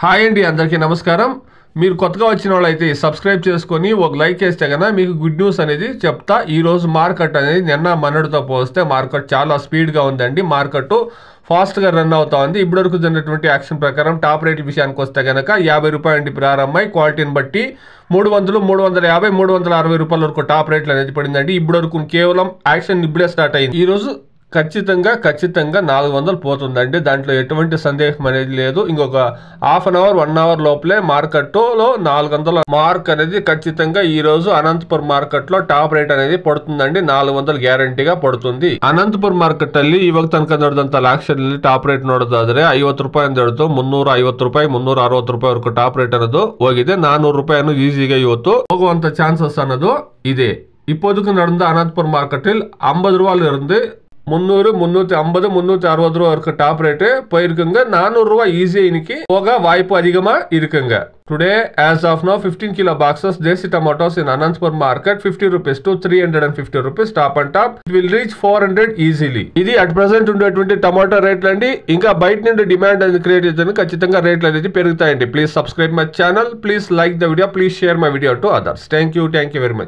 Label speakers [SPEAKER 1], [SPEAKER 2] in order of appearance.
[SPEAKER 1] Hi అండి, అందరికీ నమస్కారం. మీరు కొత్తగా వచ్చిన వాళ్ళైతే సబ్స్క్రైబ్ చేసుకొని ఒక లైక్ వేస్తే కన్నా మీకు గుడ్ న్యూస్ అనేది చెప్తా. ఈరోజు మార్కెట్ అనేది నిన్న మొన్నటితో పోస్తే మార్కెట్ చాలా స్పీడ్గా ఉందండి. మార్కెట్ ఫాస్ట్గా రన్ అవుతా ఉంది. ఇప్పటివరకు జరిగినటువంటి యాక్షన్ ప్రకారం టాప్ రేట్ విషయానికి వస్తే కనుక 50 రూపాయల నుండి ప్రారంభమై క్వాలిటీని బట్టి 300, 350, 360 రూపాయల వరకు టాప్ రేట్లు అనేది పడిందండి. ఇప్పటివరకు కేవలం యాక్షన్ ఇప్పుడే స్టార్ట్ అయింది. ఈరోజు ఖచ్చితంగా 400 పోతుందండి. దాంట్లో ఎటువంటి సందేహం అనేది లేదు. ఇంకొక హాఫ్ అన్ అవర్ 1 అవర్ లోపలే మార్కెట్లో 400 మార్క్ అనేది ఖచ్చితంగా ఈ రోజు అనంతపురం మార్కెట్ లో టాప్ రేట్ అనేది పడుతుందండి. 400 ಗ್ಯಾರಂಟಿగా ಪಡುತ್ತದೆ. ಅನಂತಪುರ ಮಾರ್ಕೆಟ್ ಅಲ್ಲಿ ಇವಾಗ ತನಕ ನಡೆದಂತ ಆಕ್ಷನ್ ಅಲ್ಲಿ ಟಾಪ್ ರೇಟ್ ನೋಡೋದಾದ್ರೆ 50 ರೂಪಾಯಿ ನಡೆದು 350 ರೂಪಾಯಿ 360 ರೂಪಾಯಿ ವರೆಗೂ ಟಾಪ್ ರೇಟ್ ಅನ್ನೋದು ಹೋಗಿದೆ. 400 ರೂಪಾಯಿಯನ್ನು ಈಸಿಗೆ ಇವತ್ತು ಹೋಗುವಂತ ಚಾನ್ಸಸ್ ಅನ್ನೋದು ಇದೆ. இப்போதுக்கு நடந்த அனந்தபுரம் மார்க்கெட்டில் 50 ரூபாயில இருந்து 300, 350, 360 ரூபா வரைக்கும் டாப் ரேட்டு போயிருக்குங்க. 400 ரூபா ஈஸியா இன்னைக்கு போக வாய்ப்பு அதிகமா இருக்குங்க. Today, as of now, 15 kilo boxes Desi tomatoes in Anantapur market 50 rupees to 350 rupees top and top. It will reach 400 easily. ఇది at present ఉండేటువంటి టమాటో రేట్లు అండి. ఇంకా బయట నుండి డిమాండ్ అనేది క్రియేట్ చేస్తే ఖచ్చితంగా రేట్లు అనేది పెరుగుతాయండి. Please subscribe my channel, please like the video, please share my video to others. Thank you very much.